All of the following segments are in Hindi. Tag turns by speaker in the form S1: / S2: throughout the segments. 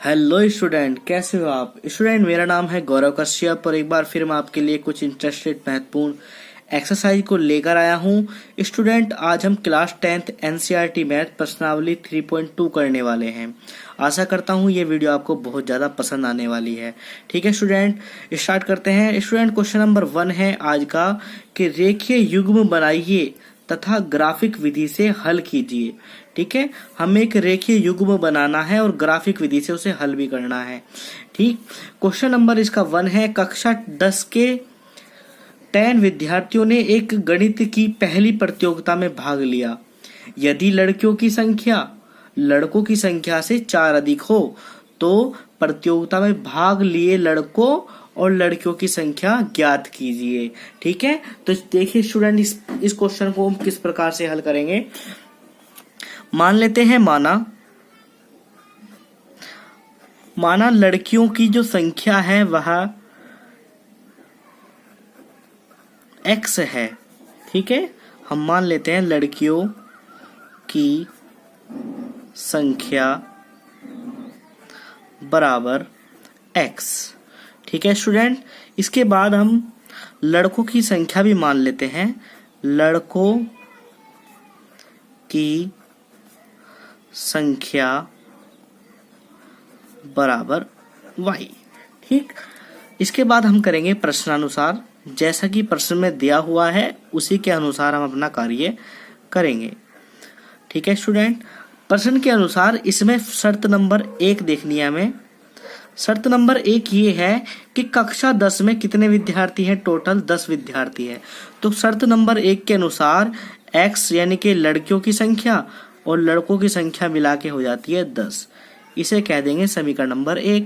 S1: हेलो स्टूडेंट, कैसे हो आप? स्टूडेंट, मेरा नाम है गौरव कश्यप और एक बार फिर मैं आपके लिए कुछ इंटरेस्टेड महत्वपूर्ण एक्सरसाइज को लेकर आया हूं। स्टूडेंट, आज हम क्लास 10th एनसीईआरटी मैथ प्रश्नावली 3.2 करने वाले हैं। आशा करता हूं ये वीडियो आपको बहुत ज़्यादा पसंद आने वाली है। ठीक है स्टूडेंट, स्टार्ट करते हैं। स्टूडेंट, क्वेश्चन नंबर 1 है आज का कि रेखीय युग्म बनाइए तथा ग्राफिक विधि से हल कीजिए। ठीक है, हमें एक रेखीय युग्म बनाना है और ग्राफिक विधि से उसे हल भी करना है। ठीक, क्वेश्चन नंबर इसका 1 है, कक्षा 10 के 10 विद्यार्थियों ने एक गणित की पहली प्रतियोगिता में भाग लिया। यदि लड़कियों की संख्या लड़कों की संख्या से 4 अधिक हो तो प्रतियोगिता में भाग लिए लड़कों और लड़कियों की संख्या ज्ञात कीजिए। ठीक है, तो देखिए स्टूडेंट, इस क्वेश्चन को हम किस प्रकार से हल करेंगे। मान लेते हैं माना लड़कियों की जो संख्या है वह x है। ठीक है, हम मान लेते हैं लड़कियों की संख्या बराबर x। ठीक है स्टूडेंट, इसके बाद हम लड़कों की संख्या भी मान लेते हैं, लड़कों की संख्या बराबर y। ठीक, इसके बाद हम करेंगे प्रश्नानुसार, जैसा कि प्रश्न में दिया हुआ है उसी के अनुसार हम अपना कार्य करेंगे। ठीक है स्टूडेंट, प्रश्न के अनुसार इसमें शर्त नंबर 1 देखनी है हमें। शर्त नंबर 1 ये है कि कक्षा 10 में कितने विद्यार्थी हैं? टोटल 10 विद्यार्थी है। तो शर्त नंबर 1 के अनुसार x यानी कि लड़कियों की संख्या और लड़कों की संख्या मिला के हो जाती है 10। इसे कह देंगे समीकरण नंबर 1।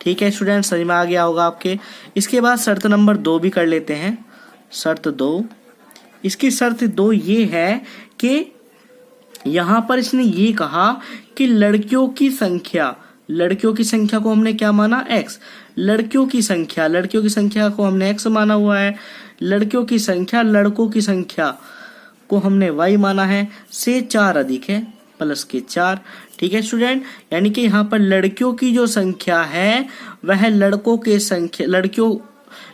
S1: ठीक है स्टूडेंट, समझ में आ गया होगा आपके। इसके बाद शर्त नंबर 2 भी कर लेते हैं। शर्त 2, इसकी शर्त 2 ये है कि यहाँ पर इसने ये कहा कि लड़कियों की संख्या को हमने क्या माना? x। लड़कियों की संख्या को हमने x माना हुआ है। लड़कियों की संख्या लड़कों की संख्या को हमने y माना है, से 4 अधिक है, प्लस के 4। ठीक है स्टूडेंट, यानी कि यहाँ पर लड़कियों की जो संख्या है वह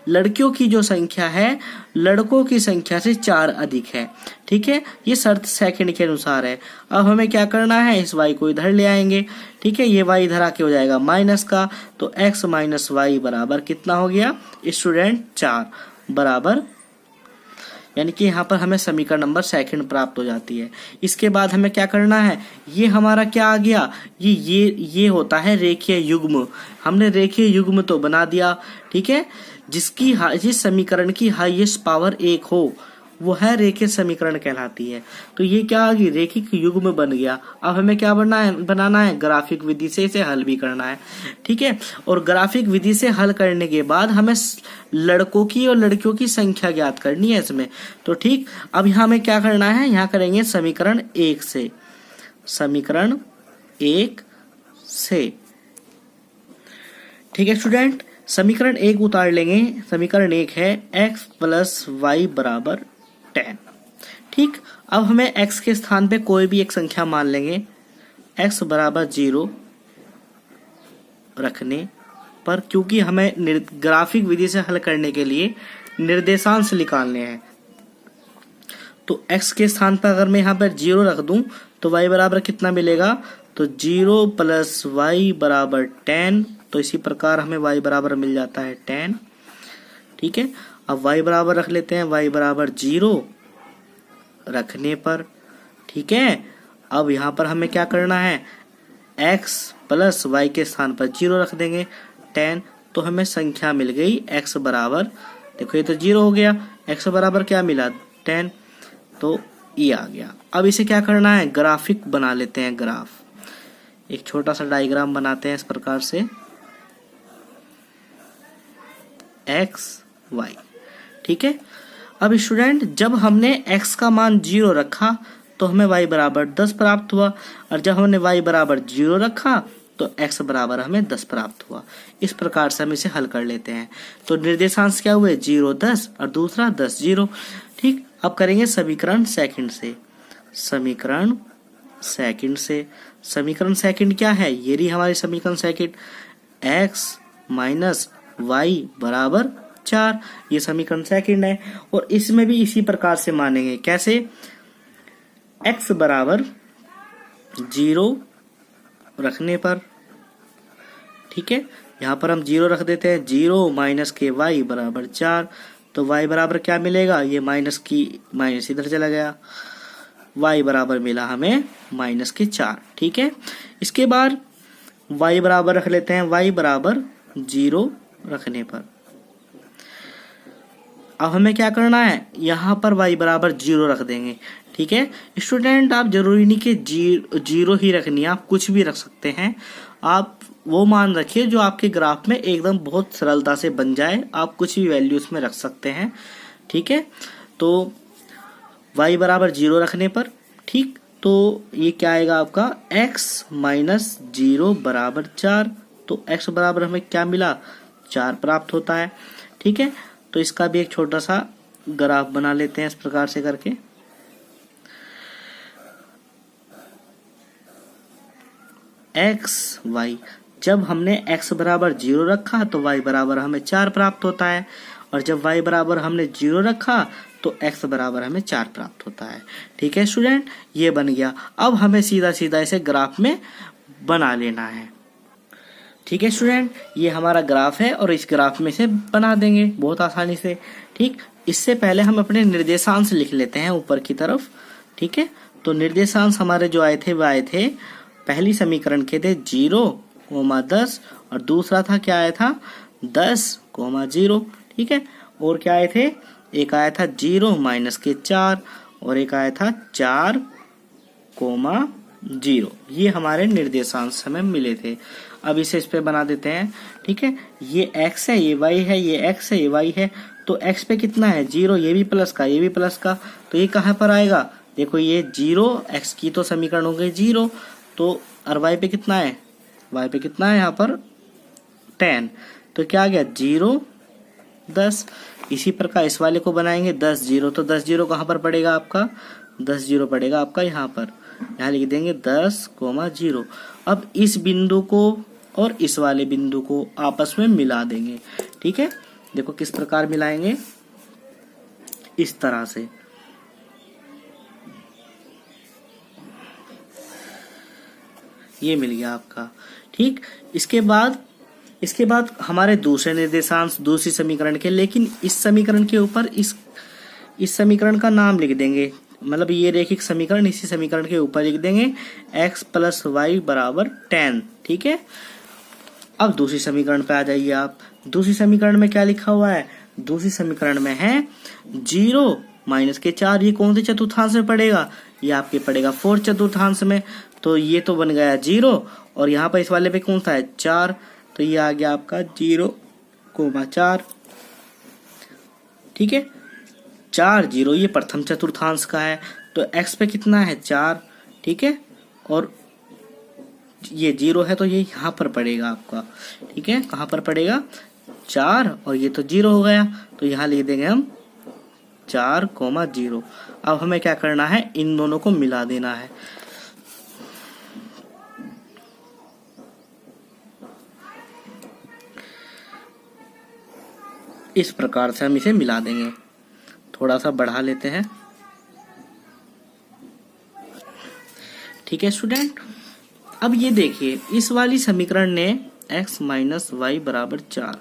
S1: लड़कियों की जो संख्या है लड़कों की संख्या से 4 अधिक है। ठीक है, ये शर्त सेकंड के अनुसार है। अब हमें क्या करना है, इस y को इधर ले आएंगे। ठीक है, ये y इधर आके हो जाएगा माइनस का, तो x माइनस वाई बराबर कितना हो गया स्टूडेंट? 4 बराबर, यानी कि यहाँ पर हमें समीकरण नंबर 2 प्राप्त हो जाती है। इसके बाद हमें क्या करना है, ये हमारा क्या आ गया, ये होता है रेखीय युग्म। हमने रेखीय युग्म तो बना दिया। ठीक है, जिस समीकरण की हाईएस्ट पावर 1 हो वो है रेखीय समीकरण कहलाती है। तो ये क्या आ गई, रेखिक युग्म बन गया। अब हमें क्या बनाना है, ग्राफिक विधि से इसे हल भी करना है। ठीक है, और ग्राफिक विधि से हल करने के बाद हमें लड़कों की और लड़कियों की संख्या ज्ञात करनी है इसमें। तो ठीक, अब यहाँ हमें क्या करना है, यहाँ करेंगे समीकरण 1 से। समीकरण 1 से, ठीक है स्टूडेंट, समीकरण 1 उतार लेंगे। समीकरण 1 है x प्लस वाई बराबर 10। ठीक, अब हमें x के स्थान पे कोई भी एक संख्या मान लेंगे। x बराबर 0 रखने पर, क्योंकि हमें ग्राफिक विधि से हल करने के लिए निर्देशांश निकालने हैं, तो x के स्थान पर अगर मैं यहाँ पर 0 रख दूं तो y बराबर कितना मिलेगा, तो 0 प्लस वाई बराबर 10। तो इसी प्रकार हमें y बराबर मिल जाता है 10। ठीक है, अब y बराबर रख लेते हैं, y बराबर 0 रखने पर। ठीक है, अब यहाँ पर हमें क्या करना है, x प्लस वाई के स्थान पर 0 रख देंगे 10। तो हमें संख्या मिल गई x बराबर, देखो ये तो 0 हो गया, x बराबर क्या मिला 10, तो ये आ गया। अब इसे क्या करना है, ग्राफिक बना लेते हैं। ग्राफ, एक छोटा सा डायग्राम बनाते हैं इस प्रकार से, x y। ठीक है, अब स्टूडेंट, जब हमने x का मान 0 रखा तो हमें y बराबर 10 प्राप्त हुआ, और जब हमने y बराबर 0 रखा तो x बराबर हमें 10 प्राप्त हुआ। इस प्रकार से हम इसे हल कर लेते हैं। तो निर्देशांश क्या हुए, 0 10 और दूसरा 10 0। ठीक, अब करेंगे समीकरण सेकंड से। समीकरण सेकंड से समीकरण सेकंड क्या है, ये रही हमारी समीकरण सेकंड, x माइनस वाई बराबर 4, ये समीकरण सेकंड है। और इसमें भी इसी प्रकार से मानेंगे, कैसे, x बराबर 0 रखने पर, ठीक है, यहाँ पर हम 0 रख देते हैं, 0 माइनस के y बराबर 4, तो y बराबर क्या मिलेगा, ये माइनस की माइनस इधर चला गया, y बराबर मिला हमें माइनस के 4, ठीक है। इसके बाद y बराबर रख लेते हैं, y बराबर 0 रखने पर अब हमें क्या करना है, यहाँ पर y बराबर 0 रख देंगे, ठीक है। स्टूडेंट, आप जरूरी नहीं कि 0 ही रखनी है, आप कुछ भी रख सकते हैं। आप वो मान रखिए जो आपके ग्राफ में एकदम बहुत सरलता से बन जाए, आप कुछ भी वैल्यू उसमें रख सकते हैं, ठीक है। तो y बराबर 0 रखने पर, ठीक, तो ये क्या आएगा आपका, x माइनस 0 बराबर 4, तो x बराबर हमें क्या मिला, 4 प्राप्त होता है, ठीक है। तो इसका भी एक छोटा सा ग्राफ बना लेते हैं इस प्रकार से करके, x y, जब हमने x बराबर 0 रखा तो y बराबर हमें 4 प्राप्त होता है, और जब y बराबर हमने 0 रखा तो x बराबर हमें 4 प्राप्त होता है, ठीक है स्टूडेंट, ये बन गया। अब हमें सीधा सीधा इसे ग्राफ में बना लेना है, ठीक है स्टूडेंट, ये हमारा ग्राफ है और इस ग्राफ में से बना देंगे बहुत आसानी से, ठीक। इससे पहले हम अपने निर्देशांश लिख लेते हैं ऊपर की तरफ, ठीक है। तो निर्देशांश हमारे जो आए थे वो आए थे, पहली समीकरण के थे 0,10 और दूसरा था क्या आया था 10,0, ठीक है। और क्या आए थे, एक आया था 0 माइनस के 4 और एक आया था 4,0, ये हमारे निर्देशांश हमें मिले थे। अब इसे इस पे बना देते हैं, ठीक है। ये x है, ये y है, ये x है, ये y है, तो x पे कितना है 0, ये भी प्लस का, ये भी प्लस का, तो ये कहाँ पर आएगा, देखो ये 0, x की तो समीकरण हो गई 0, तो और y पे कितना है, y पे कितना है यहाँ पर 10, तो क्या आ गया 0 10। इसी प्रकार इस वाले को बनाएंगे 10 0, तो 10 0 कहाँ पर पड़ेगा आपका, 10 0 पड़ेगा आपका यहाँ पर, यहाँ लिख देंगे 10,0। अब इस बिंदु को और इस वाले बिंदु को आपस में मिला देंगे, ठीक है। देखो किस प्रकार मिलाएंगे, इस तरह से, ये मिल गया आपका, ठीक। इसके बाद हमारे दूसरे निर्देशांश दूसरी समीकरण के, लेकिन इस समीकरण के ऊपर इस समीकरण का नाम लिख देंगे, मतलब ये रेखिक समीकरण इसी समीकरण के ऊपर लिख देंगे x प्लस वाई बराबर 10, ठीक है। अब दूसरी समीकरण पे आ जाइए आप, दूसरी समीकरण में क्या लिखा हुआ है, दूसरी समीकरण में है 0 माइनस के 4, ये कौन से चतुर्थांश में पड़ेगा, ये आपके पड़ेगा 4 चतुर्थांश में, तो ये तो बन गया 0 और यहाँ पर इस वाले पे कौन सा है 4, तो ये आ गया आपका 0,4, ठीक है। 4 0 ये प्रथम चतुर्थांश का है, तो x पे कितना है 4, ठीक है, और ये 0 है तो ये यहाँ पर पड़ेगा आपका, ठीक है, कहाँ पर पड़ेगा 4, और ये तो 0 हो गया, तो यहाँ लिख देंगे हम 4,0। अब हमें क्या करना है, इन दोनों को मिला देना है, इस प्रकार से हम इसे मिला देंगे। थोड़ा सा बढ़ा लेते हैं, ठीक है स्टूडेंट। अब ये देखिए इस वाली समीकरण ने x माइनस वाई बराबर 4,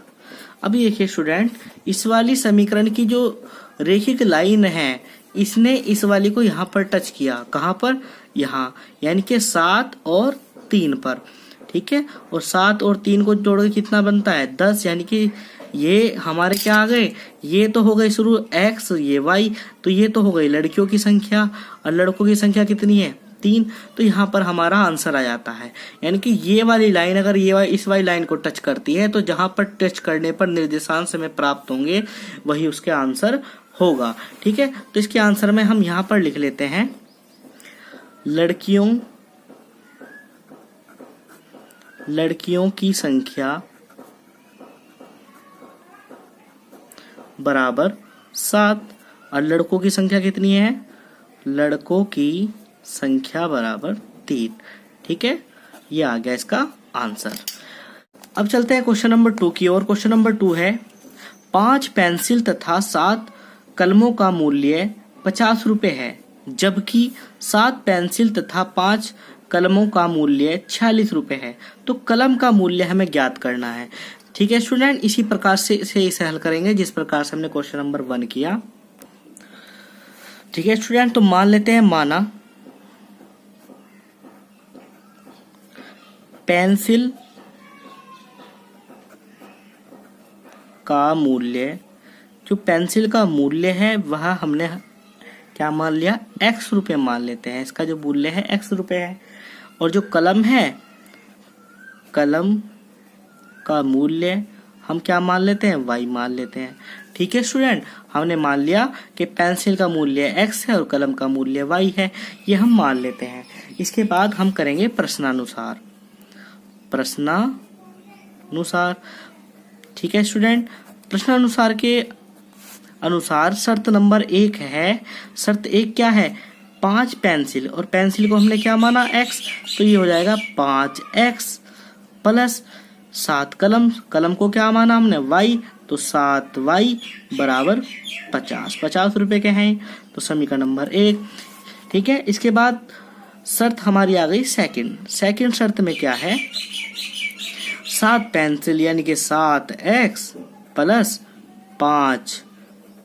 S1: अब ये देखिए स्टूडेंट, इस वाली समीकरण की जो रेखिक लाइन है इसने इस वाली को यहाँ पर टच किया, कहाँ पर, यहाँ, यानी कि 7 और 3 पर, ठीक है। और 7 और 3 को जोड़ के कितना बनता है 10, यानी कि ये हमारे क्या आ गए, ये तो हो गए शुरू x, ये y, तो ये तो हो गई लड़कियों की संख्या, और लड़कों की संख्या कितनी है 3, तो यहाँ पर हमारा आंसर आ जाता है। यानी कि ये वाली लाइन अगर ये इस वाली लाइन को टच करती है तो जहां पर टच करने पर निर्देशांश हमें प्राप्त होंगे वही उसके आंसर होगा, ठीक है। तो इसके आंसर में हम यहाँ पर लिख लेते हैं लड़कियों की संख्या बराबर 7, और लड़कों की संख्या कितनी है, लड़कों की संख्या बराबर 3, ठीक है, ये आ गया इसका आंसर। अब चलते हैं क्वेश्चन नंबर 2 की ओर। क्वेश्चन नंबर 2 है 5 पेंसिल तथा 7 कलमों का मूल्य 50 रुपए है, जबकि 7 पेंसिल तथा 5 कलमों का मूल्य 46 रुपए है। तो कलम का मूल्य हमें ज्ञात करना है। ठीक है स्टूडेंट, इसी प्रकार से इसे हल करेंगे जिस प्रकार से हमने क्वेश्चन नंबर 1 किया। ठीक है स्टूडेंट, तो मान लेते हैं, माना पेंसिल का मूल्य, जो पेंसिल का मूल्य है वह हमने क्या मान लिया, x रुपए मान लेते हैं। इसका जो मूल्य है x रुपए है। और जो कलम है, कलम का मूल्य हम क्या मान लेते हैं, y मान लेते हैं। ठीक है स्टूडेंट, हमने मान लिया कि पेंसिल का मूल्य x है और कलम का मूल्य y है, ये हम मान लेते हैं। इसके बाद हम करेंगे प्रश्नानुसार। प्रश्नानुसार, ठीक है स्टूडेंट, प्रश्नानुसार के अनुसार शर्त नंबर 1 है। शर्त 1 क्या है, 5 पेंसिल, और पेंसिल को हमने क्या माना, x, तो ये हो जाएगा 5x प्लस 7 कलम, कलम को क्या माना हमने, y, तो 7y बराबर 50। 50 रुपए के हैं, तो समीकरण नंबर 1। ठीक है, इसके बाद शर्त हमारी आ गई सेकंड शर्त में क्या है, 7 पेंसिल यानी कि 7x प्लस 5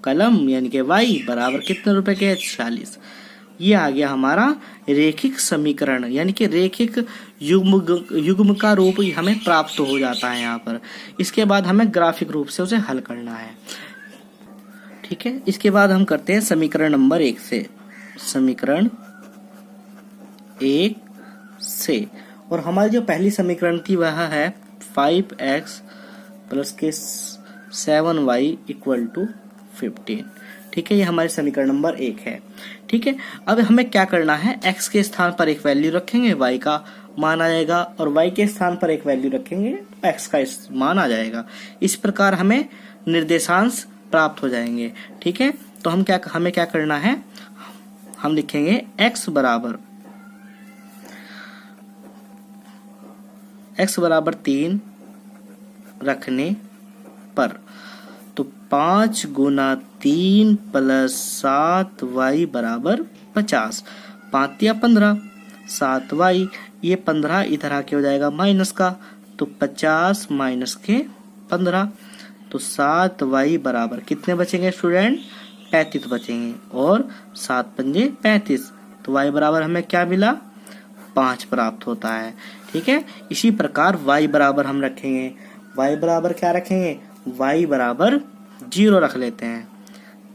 S1: कलम यानी कि y बराबर कितने रुपए के, 46। ये आ गया हमारा रेखिक समीकरण, यानी कि रेखिक युग्म का रूप हमें प्राप्त हो जाता है यहाँ पर। इसके बाद हमें ग्राफिक रूप से उसे हल करना है। ठीक है, इसके बाद हम करते हैं समीकरण नंबर 1 से। समीकरण 1 से, और हमारी जो पहली समीकरण थी वह है 5x प्लस के 7y इक्वल टू 15। ठीक है, ये हमारी समीकरण नंबर 1 है। ठीक है, अब हमें क्या करना है, x के स्थान पर एक वैल्यू रखेंगे, y का मान आ जाएगा, और y के स्थान पर एक वैल्यू रखेंगे, x का मान आ जाएगा। इस प्रकार हमें निर्देशांश प्राप्त हो जाएंगे। ठीक है, तो हमें क्या करना है, हम लिखेंगे x बराबर 3 रखने पर, तो 5 गुना 3 प्लस 7y बराबर 50। 5 या 15, 7y, ये 15 इधर आके हो जाएगा माइनस का, तो 50 माइनस के 15, तो 7y बराबर कितने बचेंगे स्टूडेंट, 35 बचेंगे, और 7 पंजे 35, तो y बराबर हमें क्या मिला, 5 प्राप्त होता है। ठीक है, इसी प्रकार y बराबर हम रखेंगे, y बराबर क्या रखेंगे, y बराबर 0 रख लेते हैं।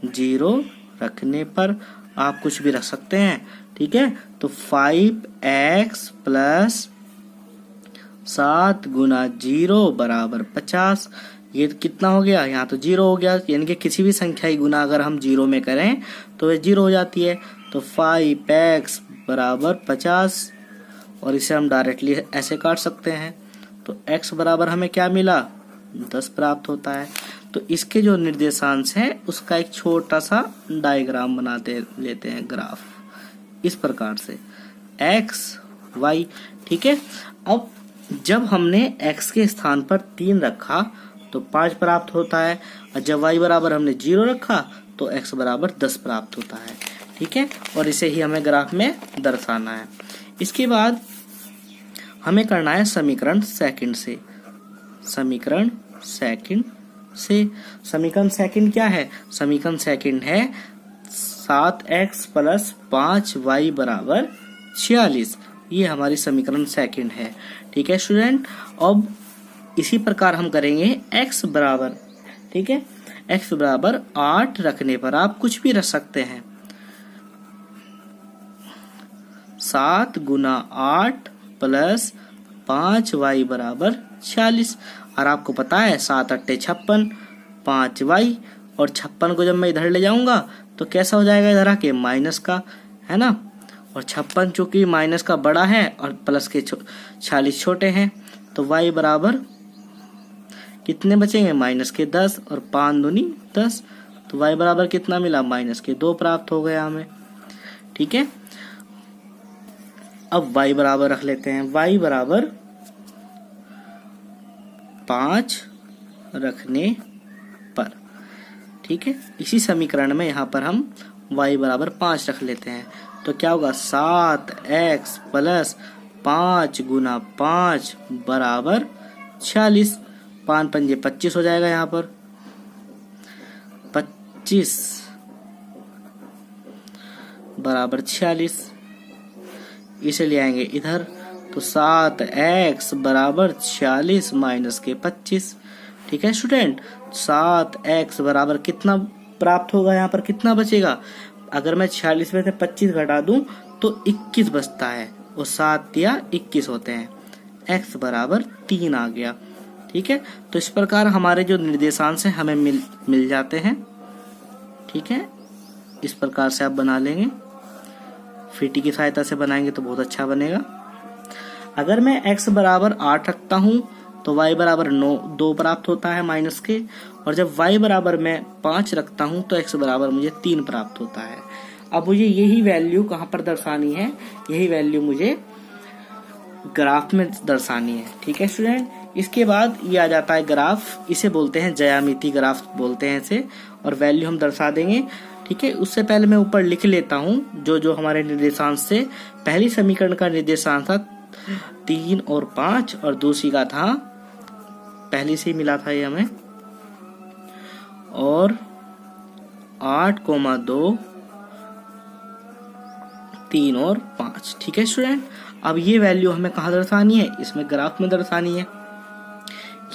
S1: 0 रखने पर आप कुछ भी रख सकते हैं। ठीक है, तो 5x प्लस 7 गुना 0 बराबर 50। ये कितना हो गया, यहाँ तो 0 हो गया, यानी कि किसी भी संख्या की गुना अगर हम 0 में करें तो ये 0 हो जाती है। तो 5x बराबर 50, और इसे हम डायरेक्टली ऐसे काट सकते हैं। तो x बराबर हमें क्या मिला, 10 प्राप्त होता है। तो इसके जो निर्देशांश है उसका एक छोटा सा डायग्राम बनाते लेते हैं, ग्राफ, इस प्रकार से x y। ठीक है, अब जब हमने x के स्थान पर 3 रखा तो 5 प्राप्त होता है, और जब y बराबर हमने 0 रखा तो x बराबर 10 प्राप्त होता है। ठीक है, और इसे ही हमें ग्राफ में दर्शाना है। इसके बाद हमें करना है समीकरण सेकंड से। समीकरण सेकंड क्या है, समीकरण सेकंड है 7x प्लस 5y बराबर 46। ये हमारी समीकरण सेकंड है। ठीक है स्टूडेंट, अब इसी प्रकार हम करेंगे x बराबर, ठीक है, x बराबर 8 रखने पर आप कुछ भी रख सकते हैं। 7 गुना 8 प्लस 5y बराबर 46, और आपको पता है 7 अट्ठे 56, 5y, और 56 को जब मैं इधर ले जाऊंगा तो कैसा हो जाएगा, इधर आके माइनस का, है ना, और 56 चूंकि माइनस का बड़ा है और प्लस के 46 छोटे हैं, तो y बराबर कितने बचेंगे, माइनस के 10, और 5 दूनी 10, तो y बराबर कितना मिला, माइनस के 2 प्राप्त हो गया हमें। ठीक है, अब y बराबर रख लेते हैं, y बराबर 5 रखने पर, ठीक है। इसी समीकरण में यहाँ पर हम y बराबर 5 रख लेते हैं, तो क्या होगा 7x प्लस 5 गुना 5 बराबर 46। 5 पंजे 25 हो जाएगा, यहाँ पर 25 बराबर 46। इसे ले आएंगे इधर, तो 7x बराबर 46 माइनस के 25, ठीक है स्टूडेंट। 7x बराबर कितना प्राप्त होगा, यहाँ पर कितना बचेगा, अगर मैं 46 में से 25 घटा दूं तो 21 बचता है, और 7 या 21 होते हैं, x बराबर 3 आ गया, ठीक है। तो इस प्रकार हमारे जो निर्देशांश हैं हमें मिल जाते हैं, ठीक है। इस प्रकार से आप बना लेंगे, फीटी की सहायता से बनाएंगे तो बहुत अच्छा बनेगा। अगर मैं x बराबर 8 रखता हूं तो y बराबर 2 प्राप्त होता है माइनस के, और जब y बराबर मैं 5 रखता हूं तो x बराबर मुझे 3 प्राप्त होता है। अब मुझे यही वैल्यू कहाँ पर दर्शानी है, यही वैल्यू मुझे ग्राफ में दर्शानी है, ठीक है स्टूडेंट। इसके बाद ये आ जाता है ग्राफ, इसे बोलते हैं ज्यामिति ग्राफ बोलते हैं इसे, और वैल्यू हम दर्शा देंगे, ठीक है। उससे पहले मैं ऊपर लिख लेता हूँ जो हमारे निर्देशांश से, पहली समीकरण का निर्देशांश था 3 और 5, और दूसरी का था, पहले से ही मिला था ये हमें, और 8,2 3 और 5, ठीक है स्टूडेंट। अब ये वैल्यू हमें कहाँ दर्शानी है, इसमें ग्राफ में दर्शानी है।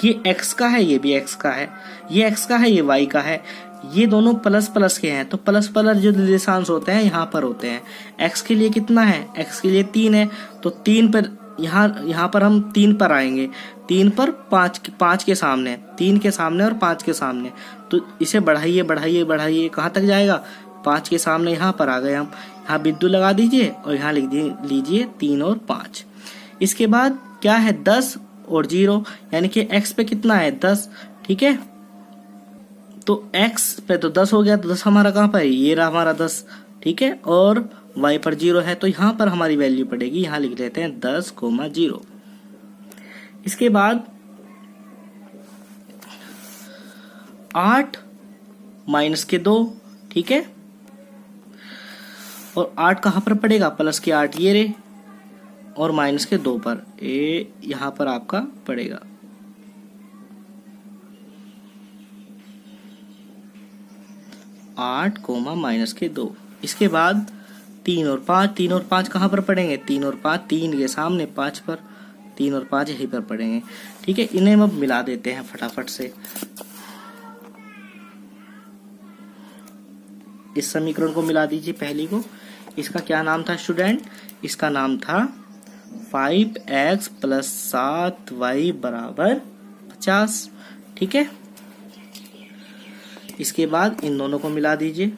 S1: ये x का है, ये भी x का है, ये x का है, ये y का है, ये दोनों प्लस प्लस के हैं, तो प्लस प्लस जो निर्देशांश होते हैं यहाँ पर होते हैं। x के लिए कितना है, x के लिए 3 है, तो 3 पर यहाँ पर हम 3 पर आएंगे, 3 पर 5 के सामने, 3 के सामने और 5 के सामने, तो इसे बढ़ाइए बढ़ाइए बढ़ाइए, कहाँ तक जाएगा, 5 के सामने यहाँ पर आ गए हम, यहाँ बिंदु लगा दीजिए और यहाँ लिख लीजिए 3 और 5। इसके बाद क्या है 10 और 0, यानी कि x पे कितना है 10, ठीक है। तो x पे तो 10 हो गया, तो 10 हमारा कहाँ पर है, ये रहा हमारा 10, ठीक है, और y पर 0 है, तो यहाँ पर हमारी वैल्यू पड़ेगी, यहाँ लिख लेते हैं 10,0। इसके बाद 8 माइनस के 2, ठीक है, और 8 कहाँ पर पड़ेगा, प्लस के 8 ये रे, और माइनस के 2 पर, ये यहाँ पर आपका पड़ेगा। आठ कोमा माइनस के 2। इसके बाद 3 और 5, 3 और 5 कहाँ पर पड़ेंगे, 3 और 5, 3 के सामने 5 पर, 3 और 5 यहीं पर पड़ेंगे, ठीक है। इन्हें हम अब मिला देते हैं फटाफट से। इस समीकरण को मिला दीजिए पहली को, इसका क्या नाम था स्टूडेंट, इसका नाम था 5x प्लस 7y बराबर 50, ठीक है। इसके बाद इन दोनों को मिला दीजिए,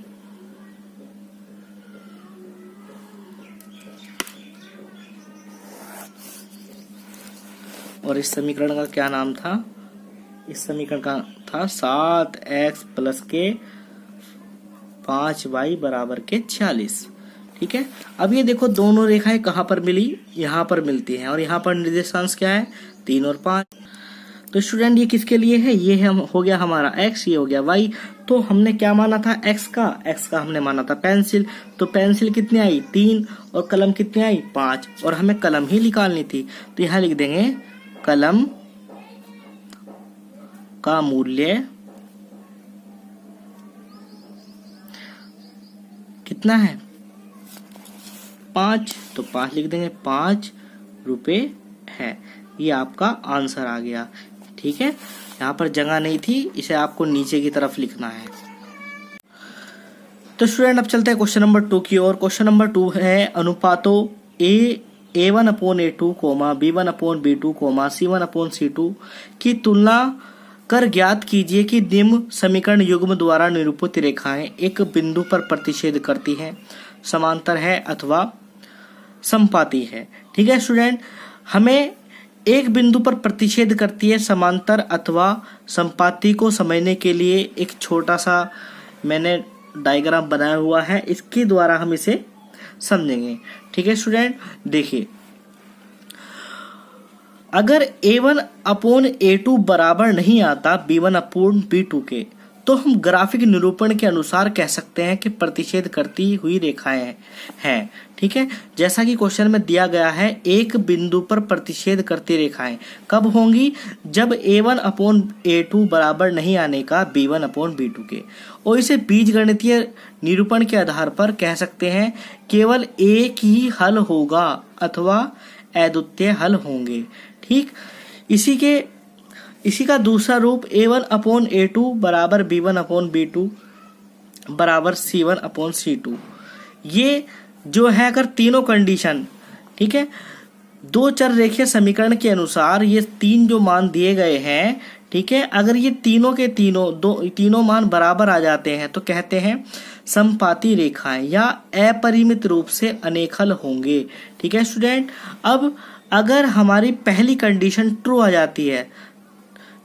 S1: और इस समीकरण का क्या नाम था, इस समीकरण का था 7x प्लस के 5y बराबर के 46, ठीक है। अब ये देखो दोनों रेखाएं कहाँ पर मिली, यहाँ पर मिलती हैं, और यहाँ पर निर्देशांश क्या है 3 और 5। तो स्टूडेंट ये किसके लिए है, ये हम हो गया हमारा x, ये हो गया y। तो हमने क्या माना था x का हमने माना था पेंसिल, तो पेंसिल कितनी आई 3, और कलम कितनी आई 5, और हमें कलम ही निकालनी थी, तो यहाँ लिख देंगे कलम का मूल्य कितना है 5, तो 5 लिख देंगे, 5 रुपए है, ये आपका आंसर आ गया, ठीक है। यहाँ पर जगह नहीं थी, इसे आपको नीचे की तरफ लिखना है। तो स्टूडेंट अब चलते हैं क्वेश्चन नंबर 2 की ओर। क्वेश्चन नंबर 2 है अनुपातों a1/a2, b1/b2, c1/c2 की तुलना कर ज्ञात कीजिए कि निम्न समीकरण युग्म द्वारा निरूपित रेखाएं एक बिंदु पर प्रतिच्छेद करती हैं, समांतर है अथवा समपाती है, ठीक है स्टूडेंट। हमें एक बिंदु पर प्रतिच्छेद करती है, समांतर अथवा समपाती को समझने के लिए एक छोटा सा मैंने डायग्राम बनाया हुआ है, इसके द्वारा हम इसे समझेंगे। ठीक है स्टूडेंट, देखिए अगर A1 अपॉन A2 बराबर नहीं आता B1 अपॉन B2 के, तो हम ग्राफिक निरूपण के अनुसार कह सकते हैं कि प्रतिच्छेद करती हुई रेखाएं हैं। ठीक है, जैसा कि क्वेश्चन में दिया गया है, एक बिंदु पर प्रतिच्छेद करती रेखाएं कब होंगी? जब A1 अपॉन A2 बराबर नहीं आने का B1 अपॉन B2 के। और इसे बीजगणितीय निरूपण के आधार पर कह सकते हैं केवल एक ही हल होगा अथवा अद्वितीय हल होंगे। ठीक, इसी का दूसरा रूप A1 अपॉन A2 बराबर B1 अपॉन B2 बराबर C1 अपॉन C2। ये जो है अगर तीनों कंडीशन, ठीक है, दो चर रेखीय समीकरण के अनुसार ये तीन जो मान दिए गए हैं, ठीक है, अगर ये तीनों के तीनों मान बराबर आ जाते हैं तो कहते हैं समपाती रेखाएं या अपरिमित रूप से अनेक हल होंगे। ठीक है स्टूडेंट, अब अगर हमारी पहली कंडीशन ट्रू आ जाती है,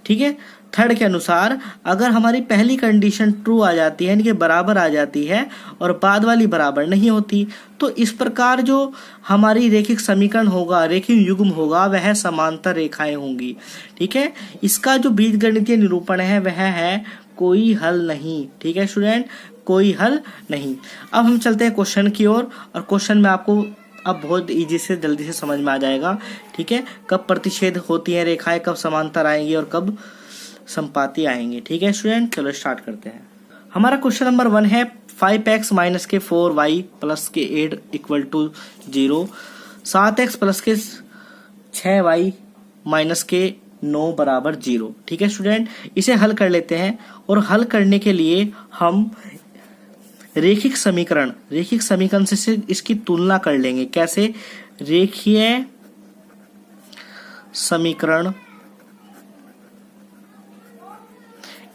S1: ठीक है, थर्ड के अनुसार अगर हमारी पहली कंडीशन ट्रू आ जाती है यानी कि बराबर आ जाती है और बाद वाली बराबर नहीं होती, तो इस प्रकार जो हमारी रेखिक समीकरण होगा, रेखिक युग्म होगा, वह समांतर रेखाएं होंगी। ठीक है, इसका जो बीजगणितीय निरूपण है वह है कोई हल नहीं। ठीक है स्टूडेंट, कोई हल नहीं। अब हम चलते हैं क्वेश्चन की ओर, और क्वेश्चन में आपको अब बहुत इजी से जल्दी से समझ में आ जाएगा। ठीक है, कब प्रतिच्छेद होती है रेखाएं, कब समांतर आएंगी और कब संपाती आएंगे। ठीक है स्टूडेंट, चलो स्टार्ट करते हैं। हमारा क्वेश्चन नंबर 1 है 5x माइनस के 4y प्लस के 8 इक्वल टू 0, 7x प्लस के 6y माइनस के 9 बराबर 0। ठीक है स्टूडेंट, इसे हल कर लेते हैं, और हल करने के लिए हम रेखिक समीकरण से इसकी तुलना कर लेंगे। कैसे? रेखीय समीकरण,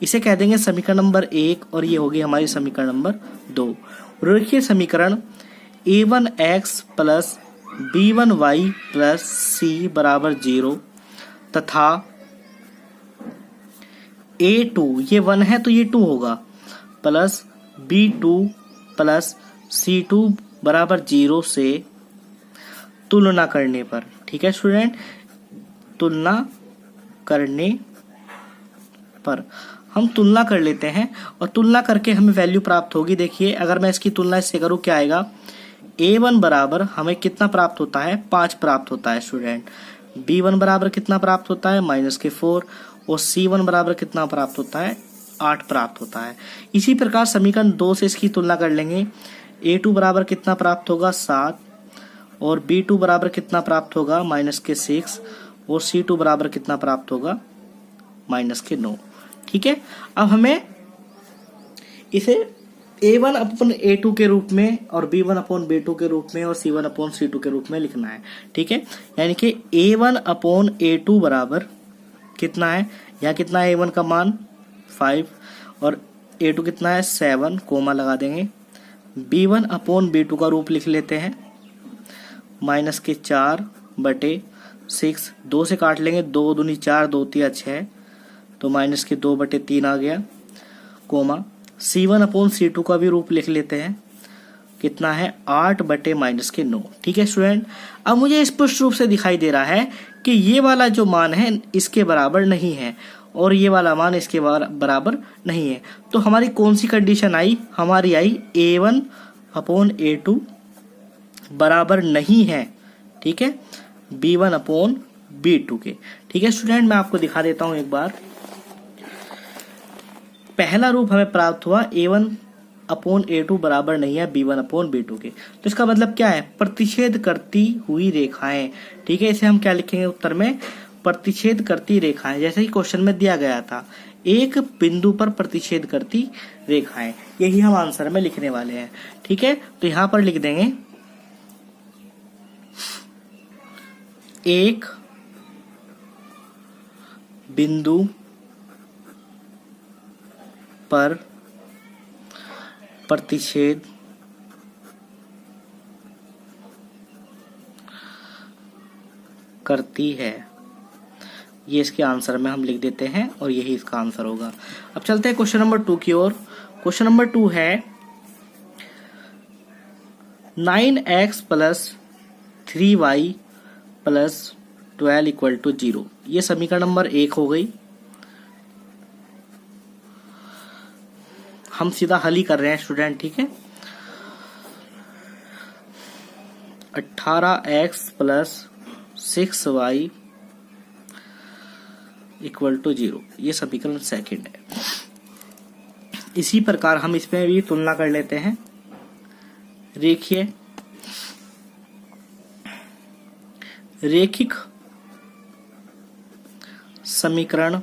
S1: इसे कह देंगे समीकरण नंबर 1 और ये होगी हमारी समीकरण नंबर 2। रेखीय समीकरण a1x plus b1y plus c बराबर 0 तथा a2, ये 1 है तो ये 2 होगा, प्लस b2 प्लस c2 बराबर 0 से तुलना करने पर। ठीक है स्टूडेंट, तुलना करने पर हम तुलना कर लेते हैं, और तुलना करके हमें वैल्यू प्राप्त होगी। देखिए अगर मैं इसकी तुलना इससे करूँ क्या आएगा? a1 बराबर हमें कितना प्राप्त होता है? 5 प्राप्त होता है स्टूडेंट। b1 बराबर कितना प्राप्त होता है? -4। और c1 बराबर कितना प्राप्त होता है? 8 प्राप्त होता है। इसी प्रकार समीकरण 2 से इसकी तुलना कर लेंगे। a2 बराबर कितना प्राप्त होगा? 7। और b2 बराबर कितना प्राप्त होगा? -6। और c2 बराबर कितना प्राप्त होगा? -9। ठीक है, अब हमें इसे a1 अपॉन a2 के रूप में और b1 अपॉन b2 के रूप में और c1 अपॉन c2 के रूप में लिखना है। ठीक है, यानी कि a1 अपॉन a2 बराबर कितना है? यहाँ कितना है a1 का मान? 5 और a2 कितना है? 7, कोमा लगा देंगे। b1 अपॉन b2 का रूप लिख लेते हैं -4/6, 2 से काट लेंगे, 2 दूनी 4, 2 तिया 6, तो -2/3 आ गया, कोमा। c1 अपॉन c2 का भी रूप लिख लेते हैं, कितना है? 8/-9। ठीक है स्टूडेंट, अब मुझे स्पष्ट रूप से दिखाई दे रहा है कि ये वाला जो मान है इसके बराबर नहीं है और ये वाला मान इसके बराबर नहीं है। तो हमारी कौन सी कंडीशन आई? हमारी आई a1 अपॉन a2 बराबर नहीं है, ठीक है, b1 अपॉन b2 के। ठीक है स्टूडेंट, मैं आपको दिखा देता हूं एक बार। पहला रूप हमें प्राप्त हुआ a1 अपॉन a2 बराबर नहीं है b1 अपॉन b2 के। तो इसका मतलब क्या है? प्रतिच्छेद करती हुई रेखाएं। ठीक है, इसे हम क्या लिखेंगे उत्तर में? प्रतिच्छेद करती रेखाएं, जैसे कि क्वेश्चन में दिया गया था, एक बिंदु पर प्रतिच्छेद करती रेखाएं। यही हम आंसर में लिखने वाले हैं। ठीक है, तो यहां पर लिख देंगे एक बिंदु पर प्रतिच्छेद करती है, ये इसके आंसर में हम लिख देते हैं और यही इसका आंसर होगा। अब चलते हैं क्वेश्चन नंबर 2 की ओर। क्वेश्चन नंबर 2 है 9x plus 3y plus 12 equal to 0। ये समीकरण नंबर 1 हो गई। हम सीधा हल ही कर रहे हैं स्टूडेंट, ठीक है। 18x plus 6y equal to 0, ये समीकरण सेकंड है। इसी प्रकार हम इसमें भी तुलना कर लेते हैं। देखिए, रेखिक समीकरण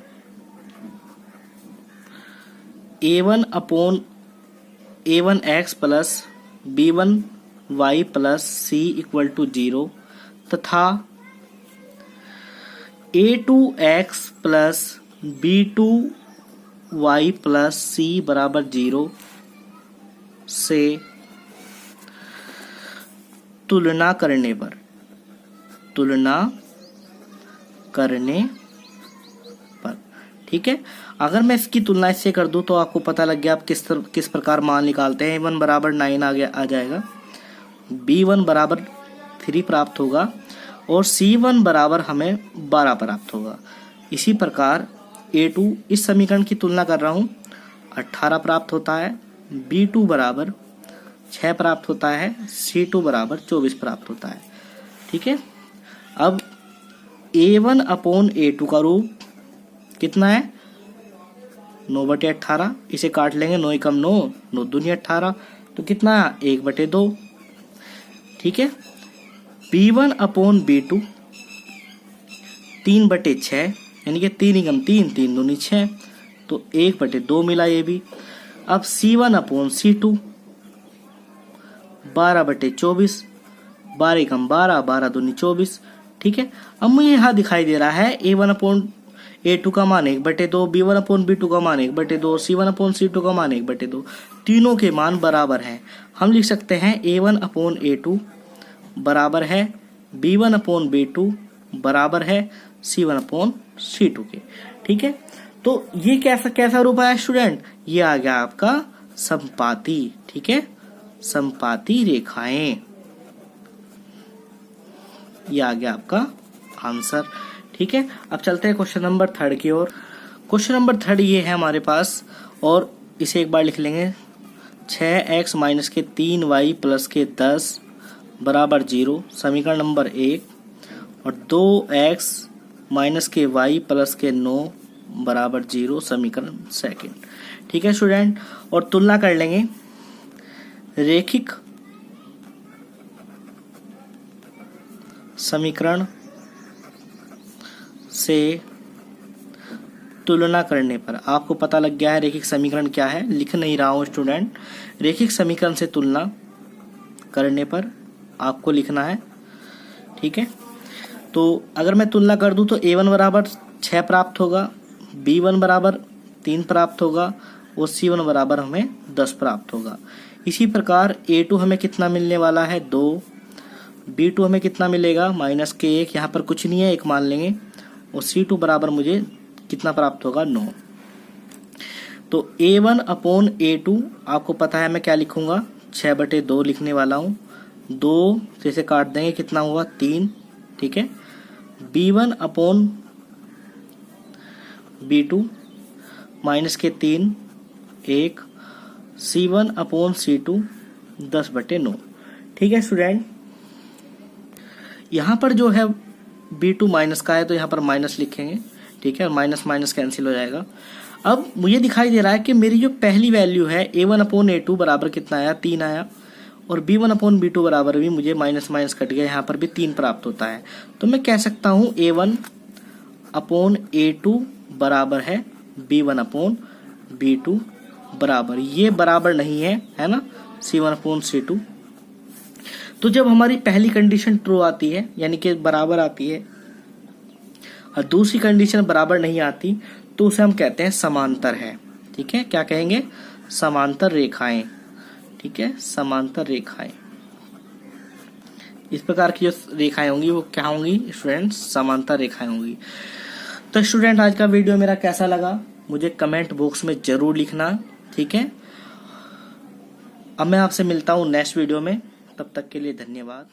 S1: a1 upon a1x plus b1y plus c equal to 0 तथा a2x plus b2y plus c बराबर 0 से तुलना करने पर ठीक है। अगर मैं इसकी तुलना इससे कर दूं तो आपको पता लग गया आप किस प्रकार मान निकालते हैं। a1 बराबर 9 आ जाएगा, b1 बराबर 3 प्राप्त होगा और c1 बराबर हमें 12 प्राप्त होगा। इसी प्रकार a2, इस समीकरण की तुलना कर रहा हूं, 18 प्राप्त होता है, b2 बराबर 6 प्राप्त होता है, c2 बराबर 24 प्राप्त होता है, ठीक है। अब a1 अपॉन a2 का रूप कितना है, 9/18। इसे काट लेंगे, 9 कम 9, 9 दूनी 18, तो कितना 1/2, ठीक है। b1 अपॉन b2 3/6, यानी कि 3 कम 3, 3 दूनी 6, तो 1/2 मिला ये भी। अब c1 अपॉन c2 12/24, 12 कम 12, 12 दूनी 24, ठीक है। अब मुझे यहाँ दिखाई दे रहा है a1 अपॉन a2 का मान 1/2, b1 अपॉन b2 का मान 1/2, c1 अपॉन c2 का मान 1/2, तीनों के मान बराबर हैं। हम लिख सकते हैं a1 अपॉन a2 बराबर है b1 अपॉन b2 बराबर है c1 अपॉन c2 के, ठीक है। तो ये कैसा रूप आया स्टूडेंट, ये आ गया आपका समपाती, ठीक है, समपाती रेखाएं, ये आ गया आपका आंसर, ठीक है। अब चलते हैं क्वेश्चन नंबर 3 की ओर। क्वेश्चन नंबर 3 ये है हमारे पास, और इसे एक बार लिख लेंगे। 6x माइनस के 3y प्लस के 10 बराबर 0, समीकरण नंबर 1, और 2x माइनस के y प्लस के 9 बराबर 0, समीकरण सेकंड, ठीक है स्टूडेंट। और तुलना कर लेंगे। रेखिक समीकरण से तुलना करने पर आपको पता लग गया है रेखिक समीकरण क्या है। लिख नहीं रहा हूं स्टूडेंट, रेखिक समीकरण से तुलना करने पर आपको लिखना है, ठीक है। तो अगर मैं तुलना कर दूं तो a1 बराबर 6 प्राप्त होगा, b1 बराबर 3 प्राप्त होगा और c1 बराबर हमें 10 प्राप्त होगा। इसी प्रकार a2 हमें कितना मिलने वाला है, 2, b2 हमें कितना मिलेगा, माइनस के 1, यहाँ पर कुछ नहीं है, 1 मान लेंगे, और c2 बराबर मुझे कितना प्राप्त होगा, 9। तो a1 अपॉन a2 आपको पता है मैं क्या लिखूंगा, 6/2 लिखने वाला हूँ। 2 से इसे काट देंगे, कितना हुआ, 3, ठीक है। b1 अपॉन b2 माइनस के 3, 1, c1 अपॉन c2 10/9, ठीक है स्टूडेंट। यहाँ पर जो है b2 माइनस का है तो यहाँ पर माइनस लिखेंगे, ठीक है, माइनस माइनस कैंसिल हो जाएगा। अब मुझे दिखाई दे रहा है कि मेरी जो पहली वैल्यू है a1 अपॉन a2 बराबर कितना आया, 3 आया, और b1 अपॉन b2 बराबर भी मुझे माइनस माइनस कट गया, यहाँ पर भी 3 प्राप्त होता है। तो मैं कह सकता हूँ a1 अपॉन a2 बराबर है b1 अपॉन b2 बराबर, ये बराबर नहीं है, है ना, c1 अपॉन c2। तो जब हमारी पहली कंडीशन ट्रू आती है यानी कि बराबर आती है और दूसरी कंडीशन बराबर नहीं आती तो उसे हम कहते हैं समांतर है, ठीक है। क्या कहेंगे, समांतर रेखाएं, ठीक है, समांतर रेखाएं। इस प्रकार की जो रेखाएं होंगी वो क्या होंगी स्टूडेंट्स, समांतर रेखाएं होंगी। तो स्टूडेंट आज का वीडियो मेरा कैसा लगा मुझे कमेंट बॉक्स में जरूर लिखना, ठीक है। अब मैं आपसे मिलता हूँ नेक्स्ट वीडियो में, तब तक के लिए धन्यवाद।